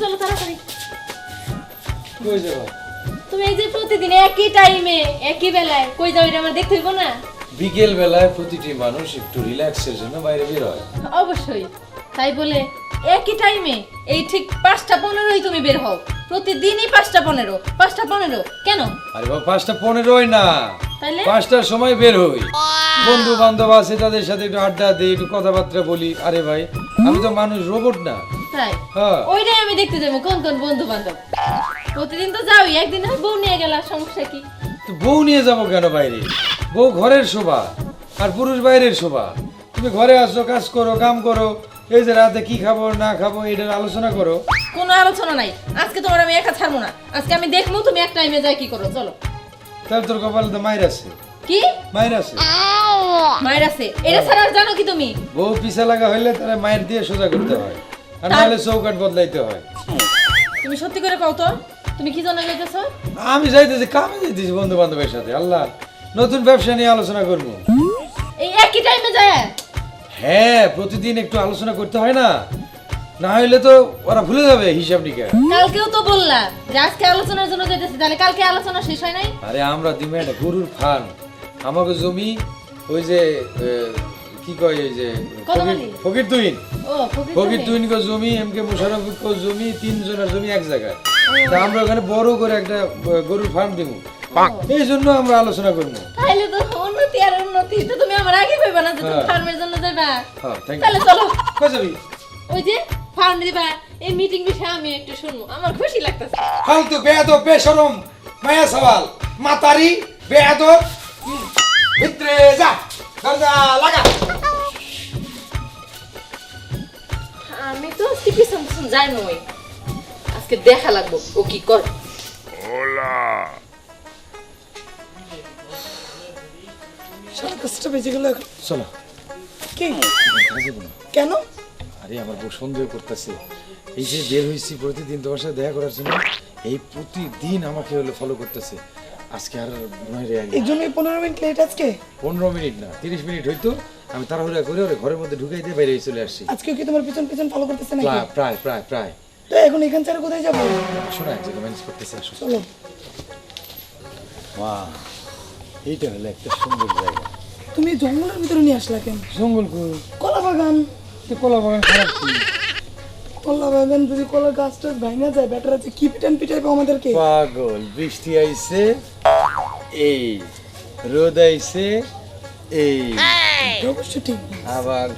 চলো তাড়াতাড়ি। কই যাবো? তুমি এই যে প্রতিদিন একই টাইমে একই বেলায় কই যাও এটা আমার দেখতে হইব না? বিকেল বেলায় প্রতিটি মানুষ একটু রিল্যাক্সের জন্য বাইরে বের হয়। অবশ্যই। তাই বলে একই টাইমে এই ঠিক 5:15 তুমি বের হও। প্রতিদিনই 5:15 5:15 কেন? আরে বাবা 5:15 না, তাইলে 5টার সময় বের হই। বন্ধু বান্ধব আছে তাদের সাথে একটু আড্ডা দিই, একটু কথাবার্তা বলি। আরে ভাই আমি তো মানুষ, রোবট না। তাই হ্যাঁ ওইটাই আমি দেখতে যাবো কোন কোন বন্ধু বান্ধব। প্রতিদিন তো যাওই, একদিন হয় বউ নিয়ে গেলা, সমস্যা কি? তো বউ নিয়ে যাবো কেন বাইরে? বউ ঘরের শোভা আর পুরুষ বাইরের শোভা। তুমি ঘরে আসো, কাজ করো, কাম করো, এই যে রাতে কি খাবো না খাবো এটার আলোচনা করো। কোনো আলোচনা নাই। আজকে তোমার আমি একা ছাড়বো না। আজকে আমি দেখবো তুমি এক টাইমে যাই কি করো। চলো। তাহলে তোর কপালে তো মায়ের আছে। কি মায়ের আছে? মায়ের আছে? এটা ছাড়া আর জানো কি তুমি? বউ পিছা লাগা হইলে তাহলে মায়ের দিয়ে সোজা করতে হয়, আর নাহলে চৌকাট বদলাইতে হয়। তুমি সত্যি করে কও তো, তুমি কি জন্য যাইতেছো? আমি যাইতেছি, কামে যাইতেছি বন্ধু বান্ধবের সাথে। আল্লাহ, নতুন ব্যবসা নিয়ে আলোচনা করবো। এই একই টাইমে যায়? হ্যাঁ, প্রতিদিন একটু আলোচনা করতে হয় না, না হইলে তো ওরা ভুলে যাবে হিসাব নিকাশ। কালকেও তো বললা যে আজকে আলোচনার জন্য যাইতেছি, তাহলে কালকে আলোচনা শেষ হয় নাই? আরে আমরা দিমে একটা গরুর ফার্ম, আমাকে জমি ওই যে কি কয় ওই যে কলমালি? ফকির তুহিন, ও ফকির তুহিন কো জমি, এম কে মুশারফ কো জমি, 3 জনের জমি এক জায়গায়। তা আমরা ওখানে বড় করে একটা গরুর ফার্ম দিব, এই জন্য আমরা আলোচনা করবো। তাইলে তো উন্নতি আর উন্নতি। তো তুমি আমার আগে কইবা না যে তুমি ফার্মের জন্য যাইবা? হ্যাঁ, থ্যাংক তাহলে ইউ। চলো। কই যাবি? ওই যে ফার্ম দিবা, এই মিটিং বিষয়ে আমি একটু শুনবো, আমার খুশি লাগতেছে। ফালতু বেয়াদব বেশরম মায়া সওয়াল মাতারি বেয়াদব, ভিতরে যা, দরজা লাগা। আমি তো আজকে পিছন পিছন যাই নই, আজকে দেখা লাগবো ও কি করে। সারা কাজটা বেঁচে গেল এখন। চলো। কি? কেন? আরে আমার বউ সন্দেহ করতেছে, এই যে বের হয়েছি প্রতিদিন তোমার সাথে দেখা করার জন্য, এই প্রতিদিন আমাকে হলো ফলো করতেছে। আজকে আর নয় রে, এই জন্যই 15 মিনিট লেট আজকে। 15 মিনিট না 30 মিনিট হইতো। আমি তাড়াহুড়া করে ওরে ঘরের মধ্যে ঢুকাই দিয়ে বাইরে চলে আসছি। আজকে কি তোমার পিছন পিছন ফলো করতেছে নাকি? প্রায় প্রায় প্রায়। তো এখন এখান থেকে কোথায় যাবো? শোনা এক জায়গায় ম্যানেজ করতেছে, আসো। চলো। বাহ, এইটা হলো একটা সুন্দর জায়গা। তুমি জঙ্গলের ভিতরে নিয়ে আসলা কেন? জঙ্গল কই? কলা বাগান। তো কলা বাগান খারাপ কি? কলা বাগান যদি কলা গাছটা ভাঙা যায়, ব্যাটার আছে কি পিটান পিটাইবো আমাদেরকে? পাগল, বৃষ্টি আইছে এই, রোদ আইছে এই, অবশ্য ঠিক। আবার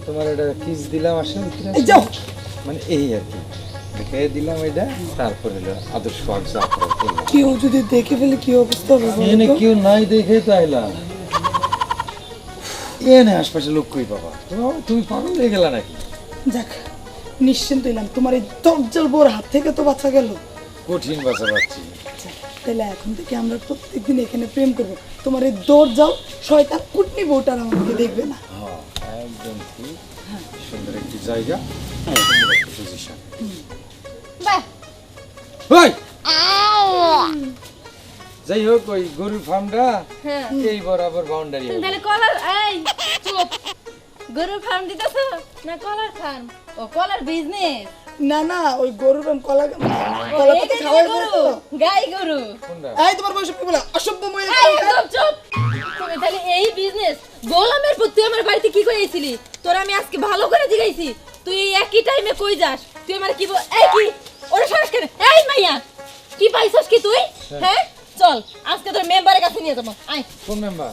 তোমার এটা কিস দিলাম আসেন, এই যাও। মানে এই আর কি দেখাই দিলাম এটা, তারপরে হলো আদর্শ যাত্রা করলাম। কেউ যদি দেখে ফেলে কি অবস্থা হবে বলো এনে তো? কেউ নাই দেখে তো আইলাম। এনে আশপাশে লোক কই বাবা, তুমি পাগল হয়ে গেলা নাকি? যাক, নিশ্চিন্ত হইলাম, তোমার এই দরজাল বোর হাত থেকে তো বাঁচা গেল। কঠিন বাঁচা পাচ্ছি। তাহলে এখন থেকে আমরা প্রত্যেকদিন এখানে প্রেম করব। তোমার এই দরজাল শয়তান কুটনি বউটার আমাদেরকে দেখবে না। হ্যাঁ একদম ঠিক, সুন্দর একটি জায়গা, সুন্দর একটি পজিশন। বাহ, ওই যাই হোক, ওই গরুর ফার্মটা হ্যাঁ। এই বরাবর বাউন্ডারি। তাহলে কলার, এই চুপ। গরুর ফার্ম দিতেছো না কলার ফার্ম? ও কলার বিজনেস। না না, ওই গরুর কলা কলা পাতা খাওয়াই বলতো। গাই গরু। কোনটা? এই তোমার বয়স কি বলে অসভ্য মহিলা। এই চুপ চুপ। তুমি তাহলে এই বিজনেস গোলামের পুত, তুই আমার বাড়িতে কি কইছিলি? তোর আমি আজকে ভালো করে জিগাইছি, তুই এই একই টাইমে কই যাস? তুই আমার কি এই কি ওরে সাহস কেন? এই মাইয়া কি পাইছস কি তুই? হ্যাঁ চল আজকে তোর মেম্বারের কাছে নিয়ে যাবো। আয়। কোন মেম্বার?